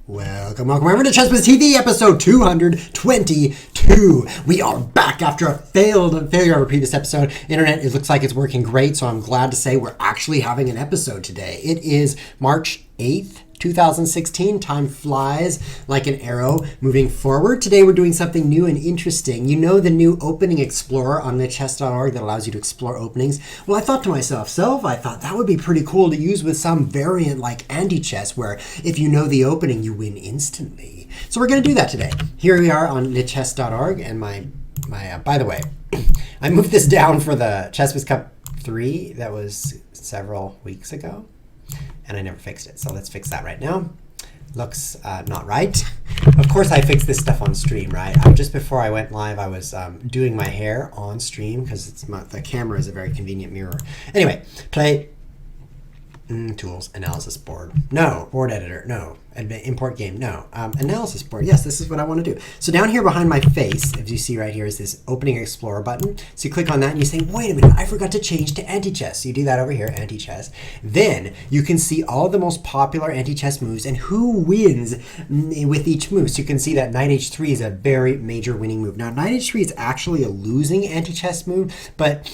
Welcome everyone to Chessman's TV, episode 222. We are back after a failure of a previous episode. Internet, it looks like it's working great, so I'm glad to say we're actually having an episode today. It is March 8th, 2016. Time flies like an arrow moving forward. Today we're doing something new and interesting. You know the new opening explorer on lichess.org that allows you to explore openings? Well, I thought to myself, I thought that would be pretty cool to use with some variant like Antichess, where if you know the opening, you win instantly. So we're going to do that today. Here we are on lichess.org, and my by the way, I moved this down for the Chess Cup 3 that was several weeks ago, and I never fixed it. So let's fix that right now. Looks not right. Of course, I fixed this stuff on stream, right? Just before I went live, I was doing my hair on stream because the camera is a very convenient mirror. Anyway, play, tools, analysis board. No, board editor, no. Import game, no. Analysis board, yes, this is what I want to do. So down here behind my face, as you see right here, is this opening explorer button. So you click on that and you say, wait a minute, I forgot to change to Antichess. So you do that over here, Antichess. Then you can see all the most popular Antichess moves and who wins with each move. So you can see that Knight H3 is a very major winning move. Now, Knight H3 is actually a losing Antichess move, but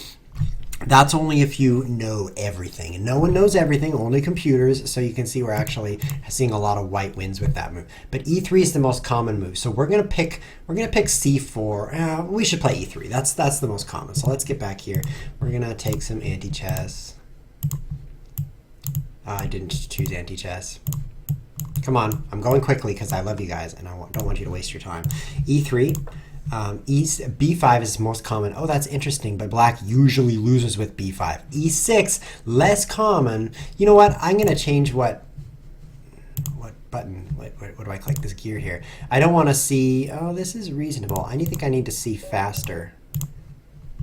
that's only if you know everything. And no one knows everything, only computers. So you can see we're actually seeing a lot of white wins with that move. But E3 is the most common move. So we're gonna pick C4. We should play E3. That's the most common. So let's get back here. We're gonna take some Antichess. I didn't choose Antichess. Come on, I'm going quickly because I love you guys and I don't want you to waste your time. E3. B5 is most common. Oh, that's interesting, but black usually loses with B5. E6, less common. You know what? I'm going to change what button. What do I click this gear here? I don't want to see. Oh, this is reasonable. I think I need to see faster.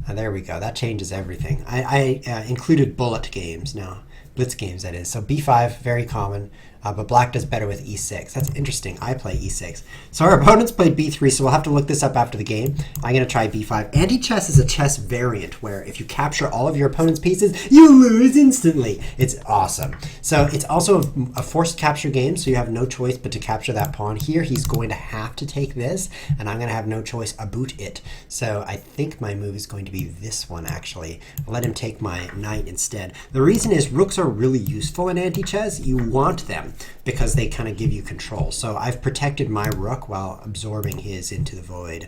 There we go. That changes everything. I included bullet games now. Blitz games, that is. So B5, very common. But black does better with E6. That's interesting. I play E6. So our opponents played B3, so we'll have to look this up after the game. I'm going to try B5. Anti-chess is a chess variant where if you capture all of your opponent's pieces, you lose instantly. It's awesome. So it's also a forced capture game, so you have no choice but to capture that pawn. Here, he's going to have to take this, and I'm going to have no choice about it. So I think my move is going to be this one, actually. I'll let him take my knight instead. The reason is rooks are really useful in anti-chess. You want them because they kind of give you control. So I've protected my rook while absorbing his into the void.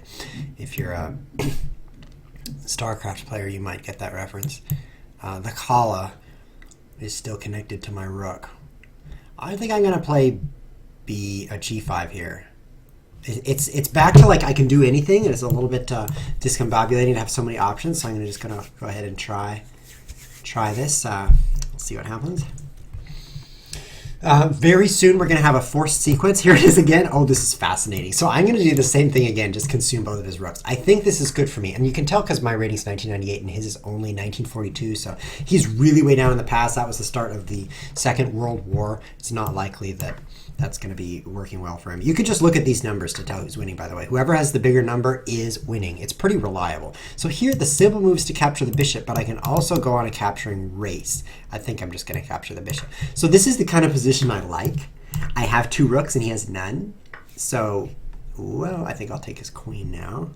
If you're a StarCraft player, you might get that reference. The Kala is still connected to my rook. I think I'm going to play G5 here. It's back to like I can do anything, and it's a little bit discombobulating to have so many options. So I'm just going to go ahead and try this. See what happens. Very soon we're going to have a forced sequence. Here it is again. Oh, this is fascinating. So I'm going to do the same thing again, just consume both of his rooks. I think this is good for me. And you can tell because my rating's 1998 and his is only 1942. So he's really way down in the past. That was the start of the Second World War. It's not likely that that's going to be working well for him. You could just look at these numbers to tell who's winning, by the way. Whoever has the bigger number is winning. It's pretty reliable. So here, the simple moves to capture the bishop, but I can also go on a capturing race. I think I'm just going to capture the bishop. So this is the kind of position I like. I have two rooks and he has none. So, well, I think I'll take his queen now.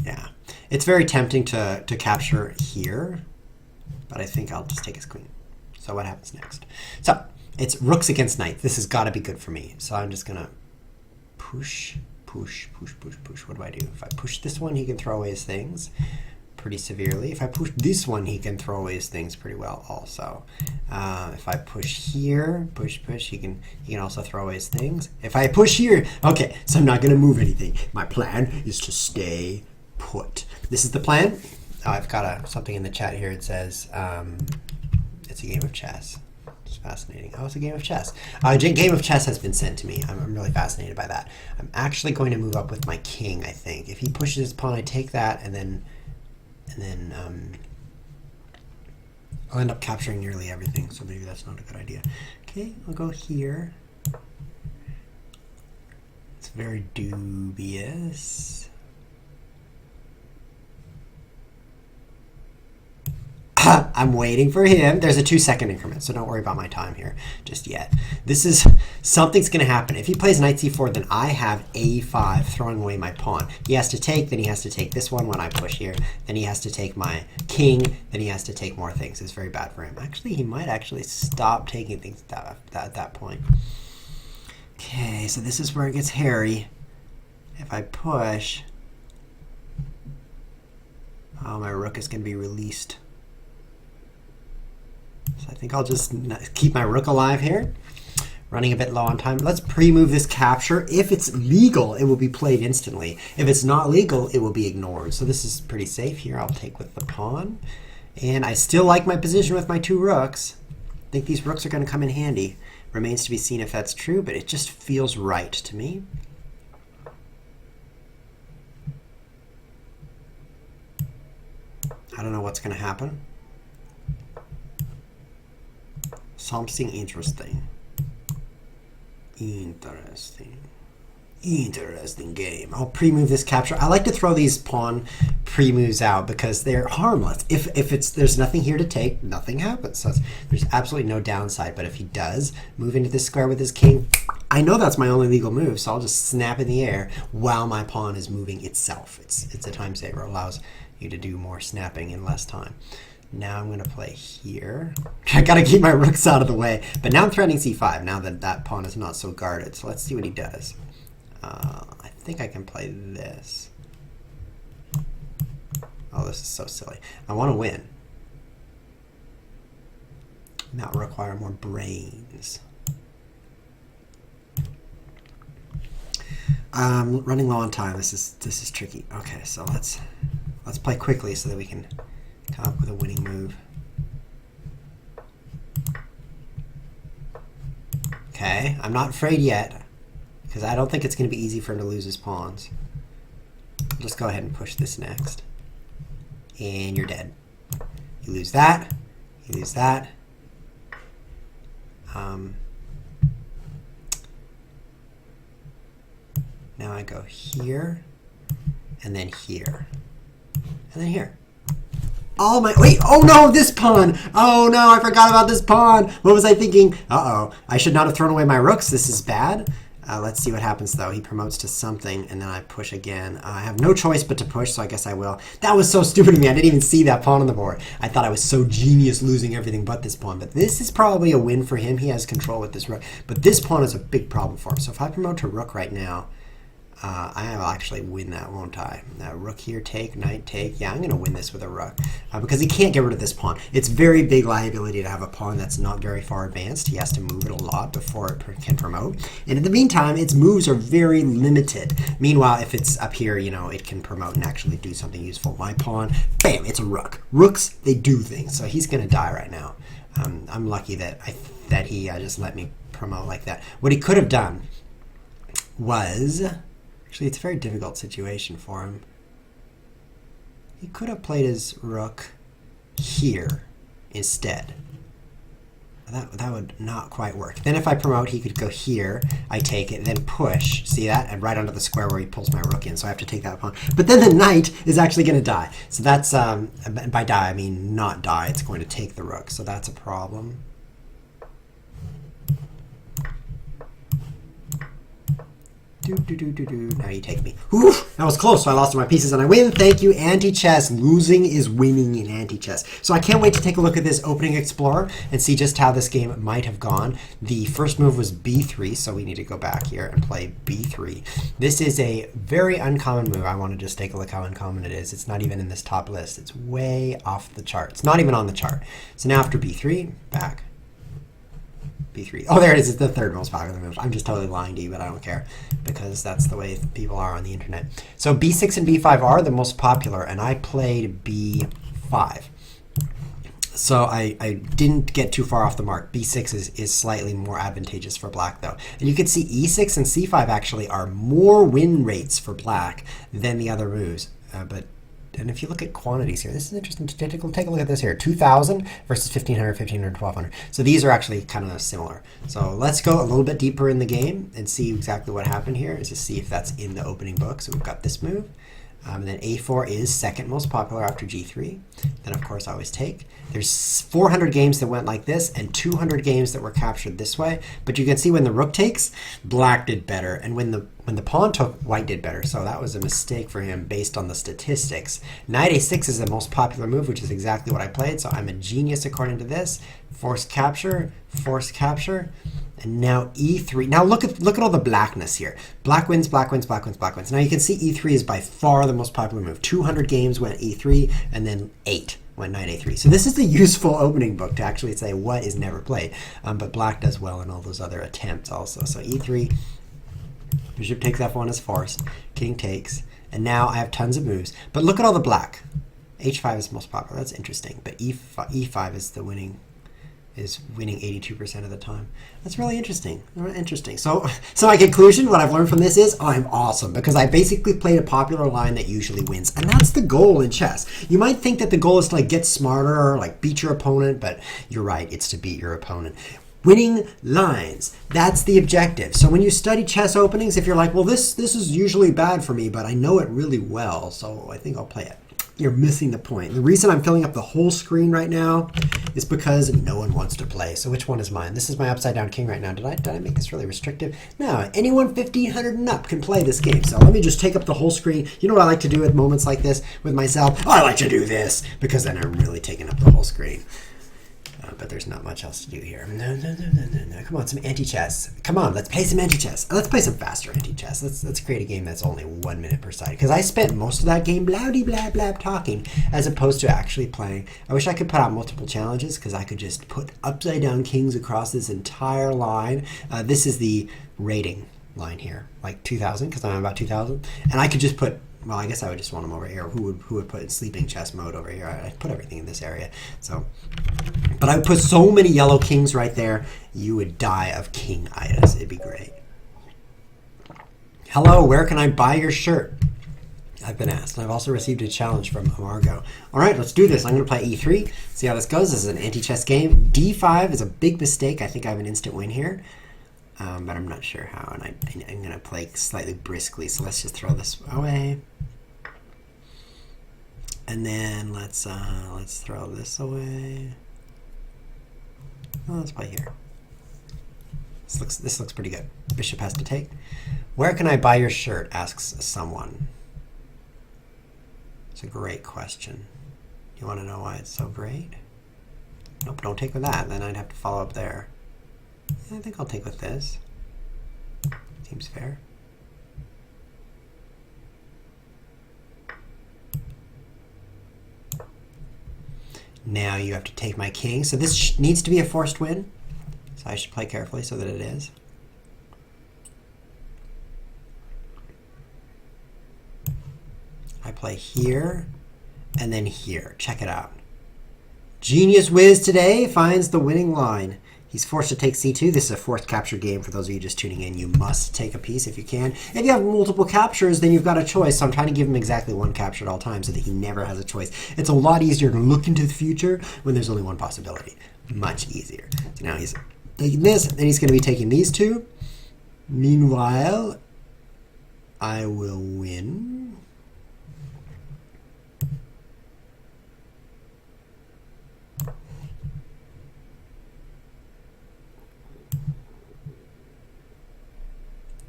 Yeah. It's very tempting to capture here, but I think I'll just take his queen. So what happens next? So it's rooks against knights. This has got to be good for me. So I'm just going to push. What do I do? If I push this one, he can throw away his things pretty severely. If I push this one, he can throw away his things pretty well also. If I push here, push, he can also throw away his things. If I push here, okay, so I'm not going to move anything. My plan is to stay put. This is the plan. Oh, I've got something in the chat here. It says... it's a game of chess. It's fascinating. Oh, it's a game of chess. Game of chess has been sent to me. I'm really fascinated by that. I'm actually going to move up with my king, I think. If he pushes his pawn, I take that, and then I'll end up capturing nearly everything, so maybe that's not a good idea. Okay, I'll go here. It's very dubious. I'm waiting for him. There's a 2-second increment, so don't worry about my time here just yet. This is, something's going to happen. If he plays knight c4, then I have a5, throwing away my pawn. He has to take, then he has to take this one when I push here. Then he has to take my king, then he has to take more things. It's very bad for him. Actually, he might actually stop taking things at that point. Okay, so this is where it gets hairy. If I push, oh, my rook is going to be released. So I think I'll just keep my rook alive here. Running a bit low on time. Let's pre-move this capture. If it's legal, it will be played instantly. If it's not legal, it will be ignored. So this is pretty safe here. I'll take with the pawn. And I still like my position with my 2 rooks. I think these rooks are going to come in handy. Remains to be seen if that's true, but it just feels right to me. I don't know what's going to happen. Something interesting. Interesting game. I'll pre-move this capture. I like to throw these pawn pre-moves out because they're harmless. If there's nothing here to take, nothing happens. So there's absolutely no downside. But if he does move into this square with his king, I know that's my only legal move, so I'll just snap in the air while my pawn is moving itself. It's a time saver. It allows you to do more snapping in less time. Now I'm going to play here. I got to keep my rooks out of the way. But now I'm threatening c5, now that that pawn is not so guarded. So let's see what he does. I think I can play this. Oh, this is so silly. I want to win. And that will require more brains. Running low on time. This is tricky. Okay, so let's play quickly so that we can come up with a winning move. Okay, I'm not afraid yet, because I don't think it's going to be easy for him to lose his pawns. I'll just go ahead and push this next. And you're dead. You lose that. You lose that. Now I go here, and then here, and then here. Oh my, wait, oh no, this pawn. Oh no, I forgot about this pawn. What was I thinking? Uh-oh, I should not have thrown away my rooks. This is bad. Let's see what happens though. He promotes to something and then I push again. I have no choice but to push, so I guess I will. That was so stupid of me. I didn't even see that pawn on the board. I thought I was so genius losing everything but this pawn. But this is probably a win for him. He has control with this rook. But this pawn is a big problem for him. So if I promote to rook right now, I will actually win that, won't I? Rook here, take, knight, take. Yeah, I'm going to win this with a rook because he can't get rid of this pawn. It's very big liability to have a pawn that's not very far advanced. He has to move it a lot before it can promote. And in the meantime, its moves are very limited. Meanwhile, if it's up here, you know, it can promote and actually do something useful. My pawn, bam, it's a rook. Rooks, they do things. So he's going to die right now. I'm lucky that he just let me promote like that. What he could have done was... Actually, it's a very difficult situation for him. He could have played his rook here instead. That would not quite work. Then if I promote, he could go here. I take it, then push. See that? And right onto the square where he pulls my rook in. So I have to take that pawn. But then the knight is actually going to die. So that's, by die, I mean not die. It's going to take the rook. So that's a problem. Now you take me. Oof, that was close, so I lost all my pieces and I win. Thank you, Antichess. Losing is winning in Antichess. So I can't wait to take a look at this opening explorer and see just how this game might have gone. The first move was b3, so we need to go back here and play b3. This is a very uncommon move. I want to just take a look how uncommon it is. It's not even in this top list. It's way off the chart. It's not even on the chart. So now after b3, back. b3. Oh, there it is. It's the third most popular move. I'm just totally lying to you, but I don't care because that's the way people are on the internet. So b6 and b5 are the most popular, and I played b5. So I didn't get too far off the mark. b6 is slightly more advantageous for black, though. And you can see e6 and c5 actually are more win rates for black than the other moves. And if you look at quantities here, this is interesting to take a look at this here. 2,000 versus 1,500, 1,500, 1,200. So these are actually kind of similar. So let's go a little bit deeper in the game and see exactly what happened here, is to see if that's in the opening book. So we've got this move. Then a4 is second most popular after g3. Then, of course, I always take. There's 400 games that went like this and 200 games that were captured this way. But you can see when the rook takes, black did better. And when the pawn took, white did better. So that was a mistake for him based on the statistics. Knight a6 is the most popular move, which is exactly what I played. So I'm a genius according to this. Forced capture, and now e3. Now look at all the blackness here. Black wins, black wins, black wins, black wins. Now you can see e3 is by far the most popular move. 200 games went e3, and then 8 went knight a3. So this is a useful opening book to actually say what is never played. But black does well in all those other attempts also. So e3, bishop takes f1 is forced, king takes, and now I have tons of moves. But look at all the black. h5 is most popular. That's interesting. But e5 is winning 82% of the time. That's really interesting. So my conclusion, what I've learned from this is I'm awesome because I basically played a popular line that usually wins. And that's the goal in chess. You might think that the goal is to like get smarter or like beat your opponent, but you're right, it's to beat your opponent. Winning lines, that's the objective. So when you study chess openings, if you're like, well, this is usually bad for me, but I know it really well, so I think I'll play it. You're missing the point. The reason I'm filling up the whole screen right now is because no one wants to play. So which one is mine? This is my upside down king right now. Did I make this really restrictive? No, anyone 1500 and up can play this game. So let me just take up the whole screen. You know what I like to do at moments like this with myself? I like to do this because then I'm really taking up the whole screen. But there's not much else to do here. No. Come on, some anti-chess. Come on, let's play some anti-chess. Let's play some faster anti-chess. Let's create a game that's only 1 minute per side. Because I spent most of that game blah talking as opposed to actually playing. I wish I could put out multiple challenges because I could just put upside down kings across this entire line. This is the rating line here, like 2000 because I'm about 2000. And I could just put, well, I guess I would just want them over here. Who would put sleeping chess mode over here? I'd put everything in this area. So, but I would put so many yellow kings right there, you would die of king-itis. It'd be great. Hello, where can I buy your shirt? I've been asked. And I've also received a challenge from Margot. All right, let's do this. I'm going to play e3. See how this goes. This is an anti-chess game. d5 is a big mistake. I think I have an instant win here. But I'm not sure how, and I'm going to play slightly briskly, so let's just throw this away. And then let's throw this away. Oh, let's play here. This looks pretty good. Bishop has to take. Where can I buy your shirt? Asks someone. It's a great question. You want to know why it's so great? Nope, don't take with that. Then I'd have to follow up there. I think I'll take with this. Seems fair. Now you have to take my king. So this needs to be a forced win. So I should play carefully so that it is. I play here and then here. Check it out. Genius Wiz today finds the winning line. He's forced to take c2. This is a forced capture game. For those of you just tuning in, you must take a piece if you can. If you have multiple captures, then you've got a choice. So I'm trying to give him exactly one capture at all times so that he never has a choice. It's a lot easier to look into the future when there's only one possibility. Much easier. So now he's taking this, and he's going to be taking these two. Meanwhile, I will win.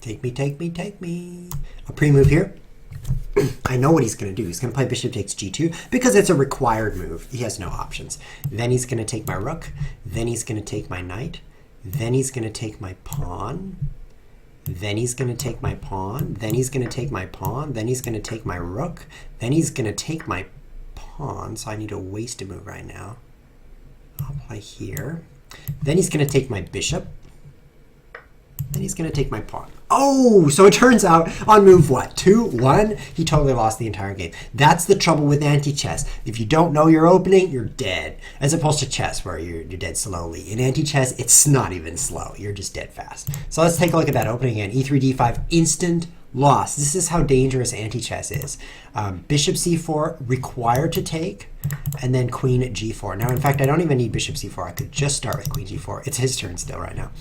Take me, take me, take me. A pre-move here. I know what he's going to do. He's going to play bishop takes g2 because it's a required move. He has no options. Then he's going to take my rook. Then he's going to take my knight. Then he's going to take my pawn. Then he's going to take my pawn. Then he's going to take my pawn. Then he's going to take my rook. Then he's going to take my pawn. So I need to waste a move right now. I'll play here. Then he's going to take my bishop. Then he's going to take my pawn. Oh, so it turns out on move what? 2, 1? He totally lost the entire game. That's the trouble with anti-chess. If you don't know your opening, you're dead. As opposed to chess, where you're dead slowly. In anti-chess, it's not even slow. You're just dead fast. So let's take a look at that opening again. e3, d5, instant lost. This is how dangerous anti-chess is. Bishop c4 required to take, and then queen g4. Now, in fact, I don't even need bishop c4. I could just start with queen g4. It's his turn still right now.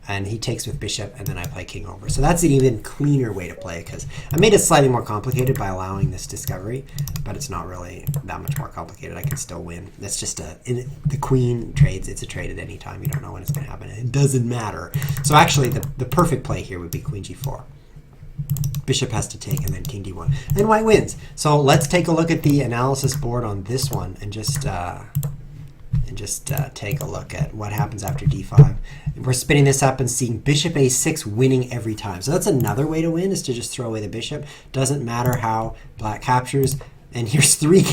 And he takes with bishop, and then I play king over. So that's an even cleaner way to play, because I made it slightly more complicated by allowing this discovery, but it's not really that much more complicated. I can still win. That's just the queen trades. It's a trade at any time. You don't know when it's going to happen. It doesn't matter. So actually, the perfect play here would be queen g4. Bishop has to take, and then king d1. And white wins. So let's take a look at the analysis board on this one and just take a look at what happens after d5. We're spinning this up and seeing bishop a6 winning every time. So that's another way to win, is to just throw away the bishop. Doesn't matter how black captures. And here's three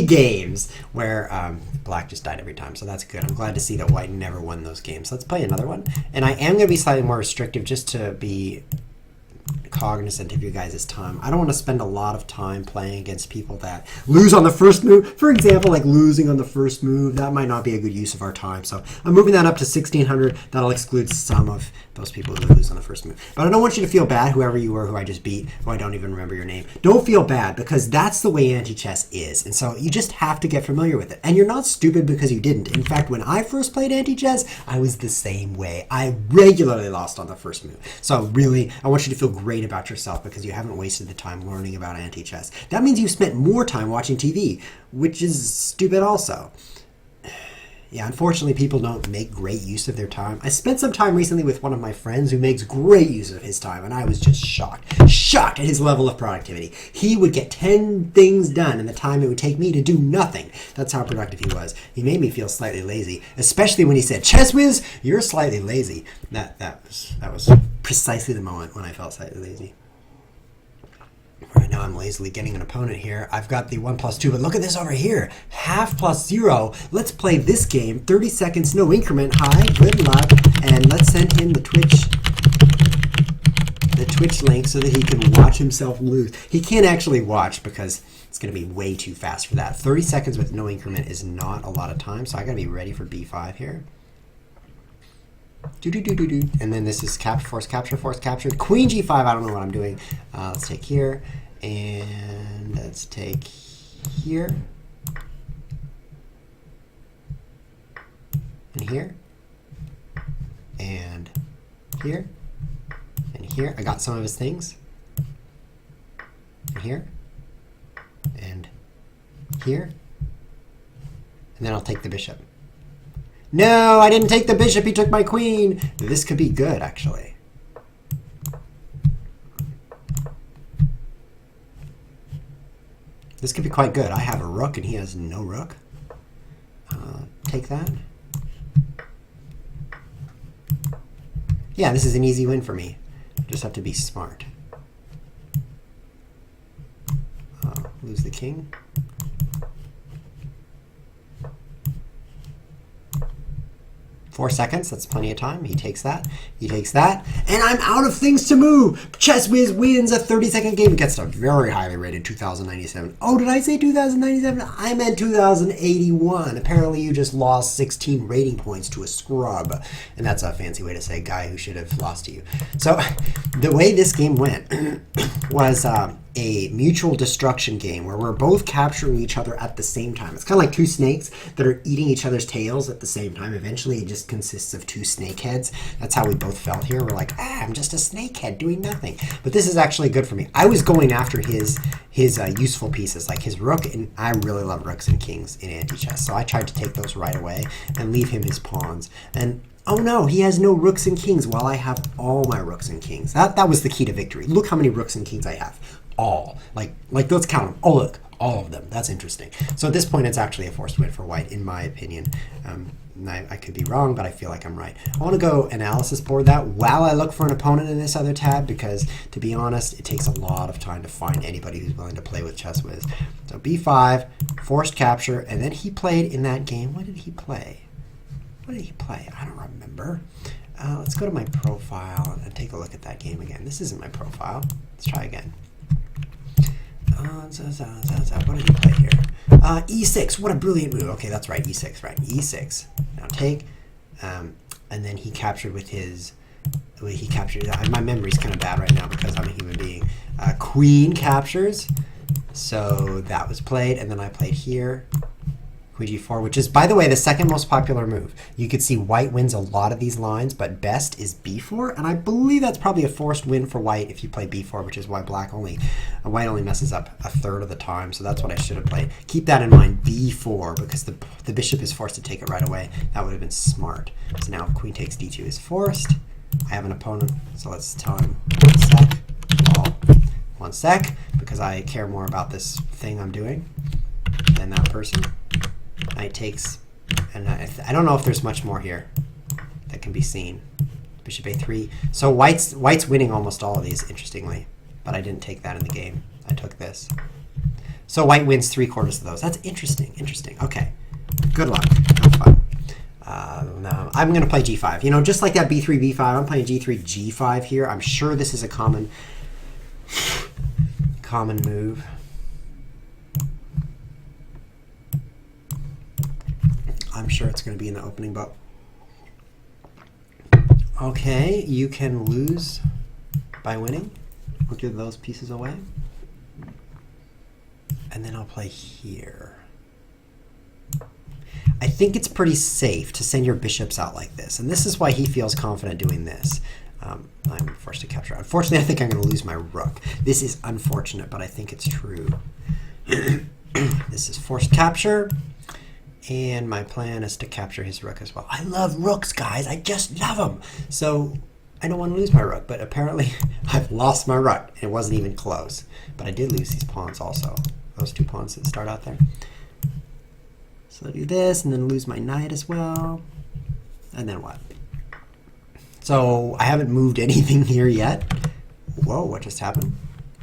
games where black just died every time. So that's good. I'm glad to see that white never won those games. Let's play another one. And I am going to be slightly more restrictive just to be cognizant of you guys' time. I don't want to spend a lot of time playing against people that lose on the first move. For example, like losing on the first move, that might not be a good use of our time. So I'm moving that up to 1600. That'll exclude some of those people who lose on the first move. But I don't want you to feel bad, whoever you were who I just beat, who I don't even remember your name. Don't feel bad, because that's the way anti-chess is. And so you just have to get familiar with it. And you're not stupid because you didn't. In fact, when I first played anti-chess, I was the same way. I regularly lost on the first move. So really, I want you to feel great about yourself because you haven't wasted the time learning about anti-chess. That means you've spent more time watching TV, which is stupid also. Yeah, unfortunately, people don't make great use of their time. I spent some time recently with one of my friends who makes great use of his time, and I was just shocked at his level of productivity. He would get 10 things done in the time it would take me to do nothing. That's how productive he was. He made me feel slightly lazy, especially when he said, "Chess Whiz, you're slightly lazy." That was precisely the moment when I felt slightly lazy. Right now I'm lazily getting an opponent here. I've got the 1+2, but look at this over here. Half plus 0. Let's play this game. 30 seconds, no increment. Hi, good luck. And let's send him the Twitch link so that he can watch himself lose. He can't actually watch because it's going to be way too fast for that. 30 seconds with no increment is not a lot of time, so I got to be ready for b5 here. And then this is force capture. Queen g5, I don't know what I'm doing. Let's take here, and let's take here, and here, and here, and here. I got some of his things. And here, and here, and then I'll take the bishop. No, I didn't take the bishop. He took my queen. This could be good, actually. This could be quite good. I have a rook, and he has no rook. Take that. Yeah, this is an easy win for me. Just have to be smart. Lose the king. Four seconds, that's plenty of time. He takes that, and I'm out of things to move. Chess Whiz wins a 30-second game against a very highly rated 2097. Oh, did I say 2097? I meant 2081. Apparently you just lost 16 rating points to a scrub, and that's a fancy way to say guy who should have lost to you. So the way this game went was a mutual destruction game where we're both capturing each other at the same time. It's kind of like two snakes that are eating each other's tails at the same time. Eventually, it just consists of two snake heads. That's how we both felt here. We're like, I'm just a snake head doing nothing. But this is actually good for me. I was going after his useful pieces, like his rook, and I really love rooks and kings in anti-chess. So I tried to take those right away and leave him his pawns. And oh no, he has no rooks and kings while I have all my rooks and kings. That was the key to victory. Look how many rooks and kings I have. All. Like let's count them. Oh, look, all of them. That's interesting. So at this point, it's actually a forced win for white, in my opinion. I could be wrong, but I feel like I'm right. I want to go analysis board that while I look for an opponent in this other tab, because to be honest, it takes a lot of time to find anybody who's willing to play with Chess Whiz. So b5, forced capture, and then he played in that game. What did he play? What did he play? I don't remember. Let's go to my profile and take a look at that game again. This isn't my profile. Let's try again. What did he play here? E6. What a brilliant move. Okay, that's right. E6, right? E6. Now take, and then he captured with his he captured. My memory's kind of bad right now because I'm a human being. Queen captures. So that was played, and then I played here. Queen g4, which is, by the way, the second most popular move. You could see white wins a lot of these lines, but best is b4, and I believe that's probably a forced win for white if you play b4, which is why white only messes up a third of the time, so that's what I should have played. Keep that in mind, b4, because the bishop is forced to take it right away. That would have been smart. So now queen takes d2 is forced. I have an opponent, so let's tell him 1 sec. Well, 1 sec, because I care more about this thing I'm doing than that person. Knight takes, and I don't know if there's much more here that can be seen. Bishop a3. So white's winning almost all of these, interestingly, but I didn't take that in the game. I took this. So white wins 3/4 of those. That's interesting. Interesting. Okay. Good luck. Have fun. Now I'm going to play g5. You know, just like that b3, b5, I'm playing g3, g5 here. I'm sure this is a common move. I'm sure it's going to be in the opening book. Okay, you can lose by winning. We'll give those pieces away. And then I'll play here. I think it's pretty safe to send your bishops out like this. And this is why he feels confident doing this. I'm forced to capture. Unfortunately, I think I'm going to lose my rook. This is unfortunate, but I think it's true. This is forced capture. And my plan is to capture his rook as well. I love rooks, guys. I just love them. So I don't want to lose my rook. But apparently, I've lost my rook. It wasn't even close. But I did lose these pawns also. Those 2 pawns that start out there. So I'll do this and then lose my knight as well. And then what? So I haven't moved anything here yet. Whoa, what just happened?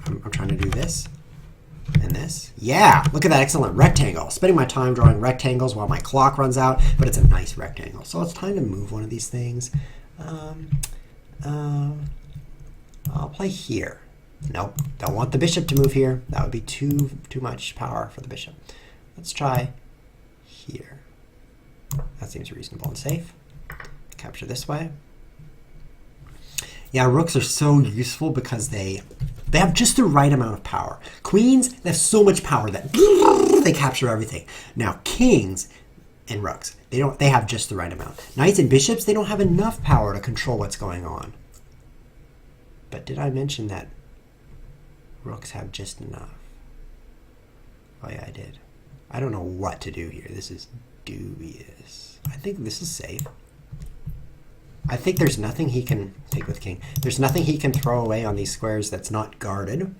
I'm trying to do this. And this. Yeah, look at that excellent rectangle. Spending my time drawing rectangles while my clock runs out, but it's a nice rectangle. So it's time to move one of these things. I'll play here. Nope, don't want the bishop to move here. That would be too much power for the bishop. Let's try here. That seems reasonable and safe. Capture this way. Yeah, rooks are so useful because they have just the right amount of power. Queens, they have so much power that they capture everything. Now, kings and rooks, they have just the right amount. Knights and bishops, they don't have enough power to control what's going on. But did I mention that rooks have just enough? Oh yeah, I did. I don't know what to do here. This is dubious. I think this is safe. I think there's nothing he can take with king. There's nothing he can throw away on these squares that's not guarded.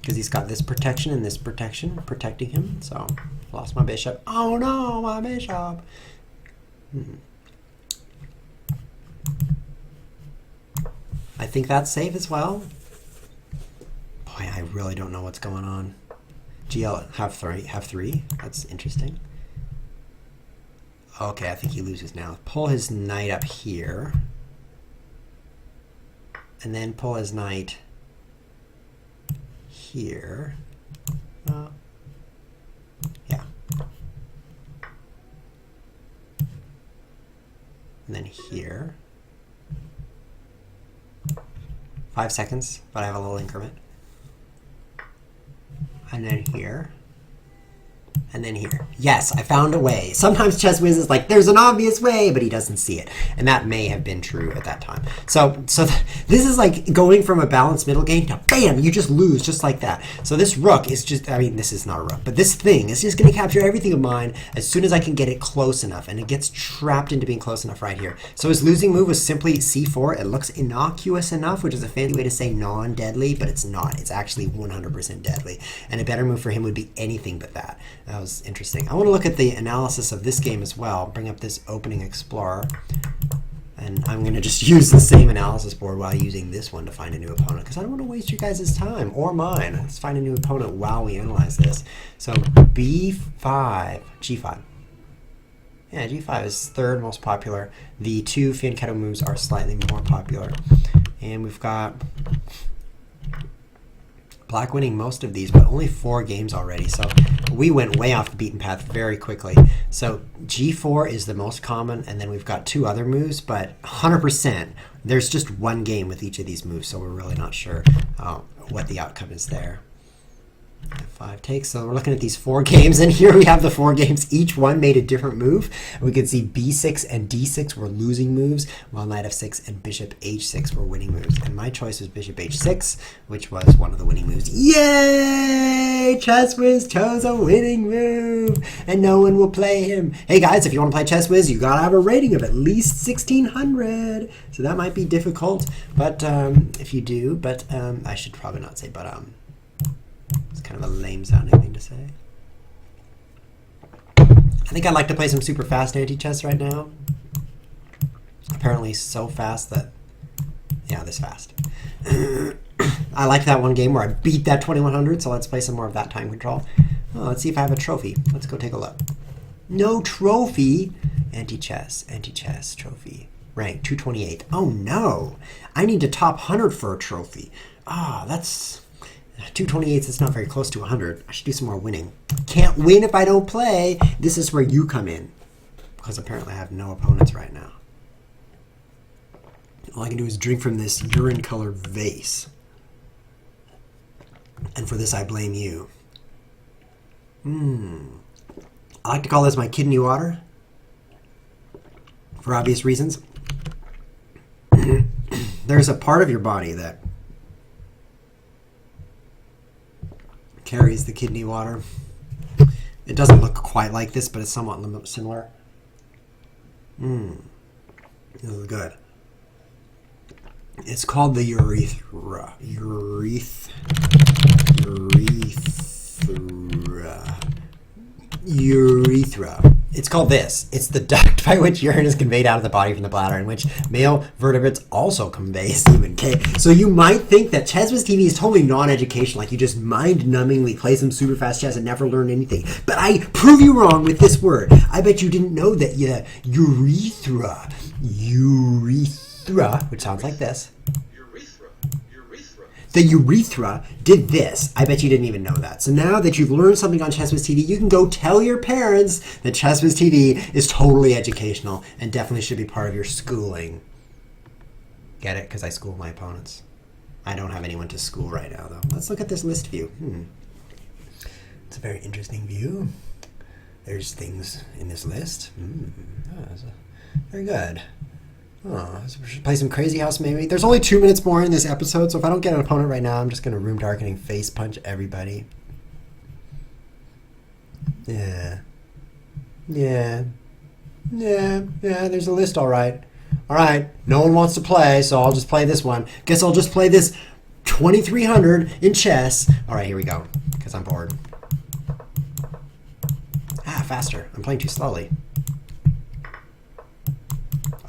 Because he's got this protection and this protection protecting him. So, lost my bishop. Oh no, my bishop. I think that's safe as well. Boy, I really don't know what's going on. GL have three. That's interesting. Okay, I think he loses now. Pull his knight up here. And then pull his knight here. Yeah. And then here. 5 seconds, but I have a little increment. And then here. And then here. Yes, I found a way. Sometimes Chess Whiz is like, there's an obvious way, but he doesn't see it. And that may have been true at that time. So this is like going from a balanced middle game to bam, you just lose just like that. So this rook is just, I mean, this is not a rook, but this thing is just going to capture everything of mine as soon as I can get it close enough. And it gets trapped into being close enough right here. So his losing move was simply c4. It looks innocuous enough, which is a fancy way to say non-deadly, but it's not. It's actually 100% deadly. And a better move for him would be anything but that. That was interesting. I want to look at the analysis of this game as well. Bring up this opening explorer. And I'm going to just use the same analysis board while using this one to find a new opponent because I don't want to waste you guys' time or mine. Let's find a new opponent while we analyze this. So b5, g5. Yeah, g5 is third most popular. The two fianchetto moves are slightly more popular. And we've got black winning most of these, but only 4 games already. So we went way off the beaten path very quickly. So g4 is the most common, and then we've got two other moves, but 100%, there's just one game with each of these moves, so we're really not sure what the outcome is there. F5 takes. So we're looking at these 4 games, and here we have the 4 games. Each one made a different move. We could see b6 and d6 were losing moves, while knight f6 and bishop h6 were winning moves. And my choice was bishop h6, which was one of the winning moves. Yay! Chess Whiz chose a winning move, and no one will play him. Hey guys, if you want to play Chess Whiz, you gotta have a rating of at least 1600. So that might be difficult, but if you do, but I should probably not say but. It's kind of a lame sounding thing to say. I think I'd like to play some super fast anti-chess right now. Apparently so fast that, yeah, this fast. I liked that one game where I beat that 2100, so let's play some more of that time control. Oh, let's see if I have a trophy. Let's go take a look. No trophy. Anti-chess trophy. Rank 228. Oh no, I need to top 100 for a trophy. Ah, that's 228. It's not very close to 100. I should do some more winning. Can't win if I don't play. This is where you come in, because apparently I have no opponents right now. All I can do is drink from this urine-colored vase. And for this, I blame you. I like to call this my kidney water, for obvious reasons. There's a part of your body that carries the kidney water. It doesn't look quite like this, but it's somewhat similar. This is good. It's called the urethra. Urethra. It's called this. It's the duct by which urine is conveyed out of the body from the bladder, in which male vertebrates also convey semen. Okay, so you might think that Chess Whiz TV is totally non-educational, like you just mind-numbingly play some super fast chess and never learn anything. But I prove you wrong with this word. I bet you didn't know that urethra, which sounds like this. The urethra did this. I bet you didn't even know that. So now that you've learned something on Chess Whiz TV, you can go tell your parents that Chess Whiz TV is totally educational and definitely should be part of your schooling. Get it? Because I school my opponents. I don't have anyone to school right now, though. Let's look at this list view. It's a very interesting view. There's things in this list. Very good. Oh, so we should play some Crazy House maybe. There's only 2 minutes more in this episode, so if I don't get an opponent right now, I'm just going to room darkening face punch everybody. Yeah, there's a list, all right. All right, no one wants to play, so I'll just play this one. Guess I'll just play this 2300 in chess. All right, here we go, because I'm bored. Faster. I'm playing too slowly.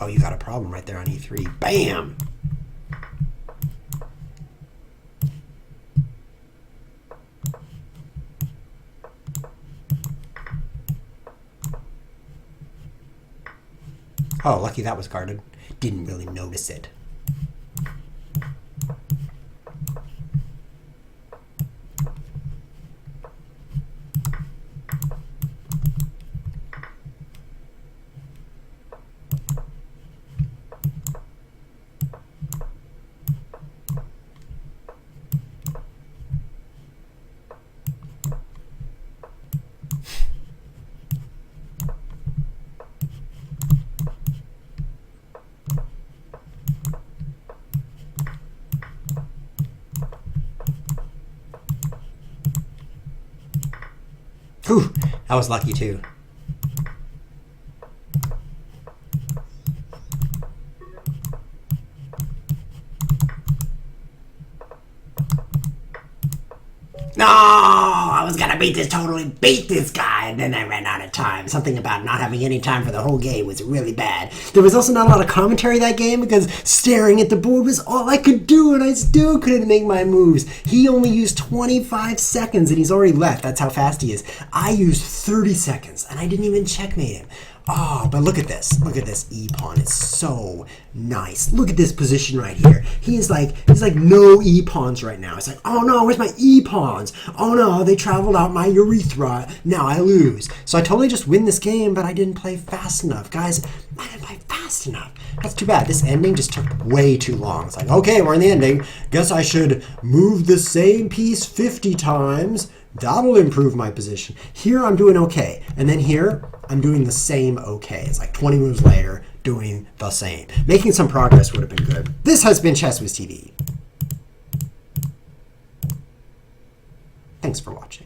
Oh, you got a problem right there on e3. Bam! Oh, lucky that was guarded. Didn't really notice it. Whew, that was lucky too. No, I was gonna totally beat this guy, and then I ran out of time. Something about not having any time for the whole game was really bad. There was also not a lot of commentary that game because staring at the board was all I could do, and I still couldn't make my moves. He only used 25 seconds, and he's already left. That's how fast he is. I used 30 seconds, and I didn't even checkmate him. Oh, but look at this. Look at this e-pawn. It's so nice. Look at this position right here. He's like no e-pawns right now. It's like, oh no, where's my e-pawns? Oh no, they traveled out my urethra. Now I lose. So I totally just win this game, but I didn't play fast enough. Guys, I didn't play fast enough. That's too bad. This ending just took way too long. It's like, okay, we're in the ending. Guess I should move the same piece 50 times. That'll improve my position. Here I'm doing okay. And then here I'm doing the same okay. It's like 20 moves later, doing the same. Making some progress would have been good. This has been ChessWhiz TV. Thanks for watching.